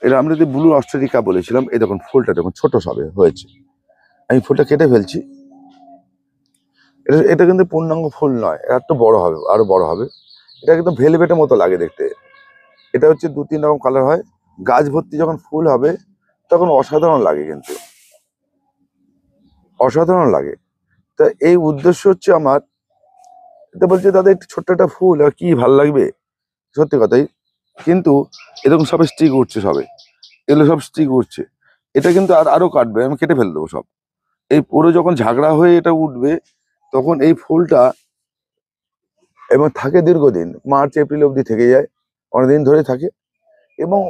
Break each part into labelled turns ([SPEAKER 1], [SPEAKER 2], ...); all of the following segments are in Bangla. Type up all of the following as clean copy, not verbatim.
[SPEAKER 1] এটা আমরা যদি ব্লু অস্ট্রেলিকা বলেছিলাম, এই দেখুন ফুলটা দেখুন ছোট সবে হয়েছে। আমি ফুলটা কেটে ফেলছি। এটা এটা কিন্তু পূর্ণাঙ্গ ফুল নয়, এটা একটু বড় হবে, আরো বড় হবে। এটা একদম ভেলভেটের মতো লাগে দেখতে। এটা হচ্ছে 2-3 রকম কালার হয়। গাছ ভর্তি যখন ফুল হবে তখন অসাধারণ লাগে, কিন্তু অসাধারণ লাগে। তা এই উদ্দেশ্য হচ্ছে আমার, এটা বলছে দাদা একটু ছোট্ট একটা ফুল আর কি ভাল লাগবে, সত্যি কথাই। কিন্তু এরকম সবে স্টিক উঠছে, সবে এগুলো সব স্টিক উঠছে। এটা কিন্তু আরো কাটবে, আমি কেটে ফেলে দেবো সব। এই পুরো যখন ঝাগড়া হয়ে এটা উঠবে তখন এই ফুলটা এবং থাকে দীর্ঘদিন, মার্চ এপ্রিল অবধি থেকে যায়, অনেকদিন ধরে থাকে। এবং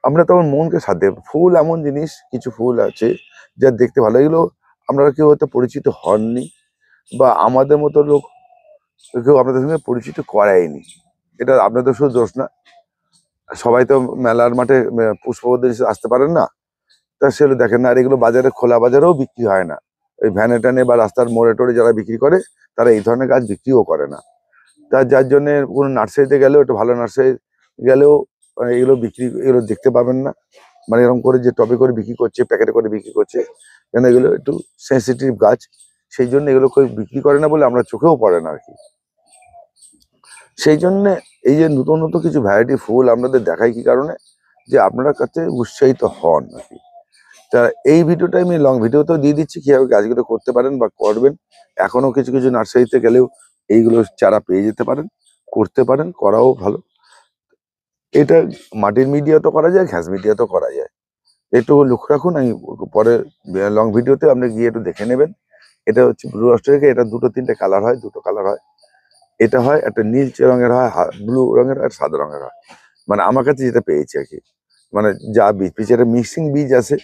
[SPEAKER 1] আমরা তখন মনকে সাথে, ফুল এমন জিনিস, কিছু ফুল আছে যা দেখতে ভালো, এগুলো আপনারা কেউ হয়তো পরিচিত হননি, বা আমাদের মতো লোক কেউ আপনাদের সঙ্গে পরিচিত করায়নি। এটা আপনাদের শুধু দোষ না, সবাই তো মেলার মাঠে পুষ্পবদ্দীর আসতে পারেন না, তা সেগুলো দেখেন না। আর এগুলো বাজারে, খোলা বাজারেও বিক্রি হয় না। ওই ভ্যানে ট্যানে বা রাস্তার মোড়ে টোড়ে যারা বিক্রি করে তারা এই ধরনের গাছ বিক্রিও করে না। যার জন্য কোনো নার্সারিতে গেলেও, একটু ভালো নার্সারি গেলেও এগুলো বিক্রি, এগুলো দেখতে পাবেন না। মানে এরকম করে যে টবে করে বিক্রি করছে, প্যাকেটে করে বিক্রি করছে, কেন এগুলো একটু সেন্সিটিভ গাছ, সেই জন্য এগুলো কেউ বিক্রি করে না বলে আমরা চোখেও পড়ে না আর কি। সেই জন্য এই যে নতুন নতুন কিছু ভ্যারাইটি ফুল আপনাদের দেখাই কি কারণে, যে আপনারা কাছে উৎসাহিত হন আর কি। তা এই ভিডিওটা আমি লং ভিডিওতেও দিয়ে দিচ্ছি কিভাবে গাছগুলো করতে পারেন বা করবেন। এখনো কিছু কিছু নার্সারিতে গেলেও এইগুলো চারা পেয়ে যেতে পারেন, করতে পারেন, করাও ভালো। এটা মাটির মিডিয়াতেও করা যায়, ঘ্যাস মিডিয়াতেও করা যায়। একটু লক্ষ্য রাখুন, আমি পরে লং ভিডিওতে আপনি গিয়ে একটু দেখে নেবেন। এটা হচ্ছে ব্লু অস্ট্রেলিয়া, এটা 2-3টে কালার হয়, 2টো কালার হয়। এটা হয় একটা নীলচে রঙের হয়, ব্লু রঙের আর সাদা রঙের হয়। মানে আমার কাছে যেটা পেয়েছি আর কি, মানে যা বীজ পিছিয়ে এটা মিক্সিং বীজ আছে।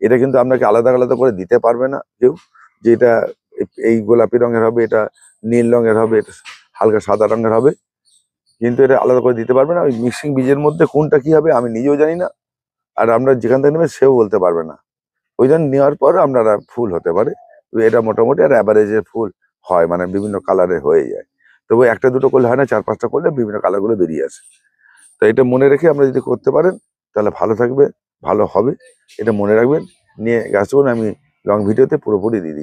[SPEAKER 1] এটা কিন্তু আপনাকে আলাদা আলাদা করে দিতে পারবে না কেউ, যে এটা এই গোলাপি রঙের হবে, এটা নীল রঙের হবে, এটা হালকা সাদা রঙের হবে, কিন্তু এটা আলাদা করে দিতে পারবে না। ওই মিক্সিং বীজের মধ্যে কোনটা কি হবে আমি নিজেও জানি না, আর আমরা যেখান থেকে নেবেন সেও বলতে পারবে না। ওই জন্য নেওয়ার পর আপনারা ফুল হতে পারে। তো এটা মোটামুটি আর অ্যাভারেজের ফুল হয়, মানে বিভিন্ন কালারের হয়ে যায়। তবু 1-2টো করলে হয় না, 4-5টা করলে বিভিন্ন কালারগুলো বেরিয়ে আসে। তো এটা মনে রেখে আমরা যদি করতে পারেন তাহলে ভালো থাকবে, ভালো হবে। এটা মনে রাখবেন, নিয়ে গাছ করুন। আমি লং ভিডিওতে পুরোপুরি দিয়ে দিচ্ছি।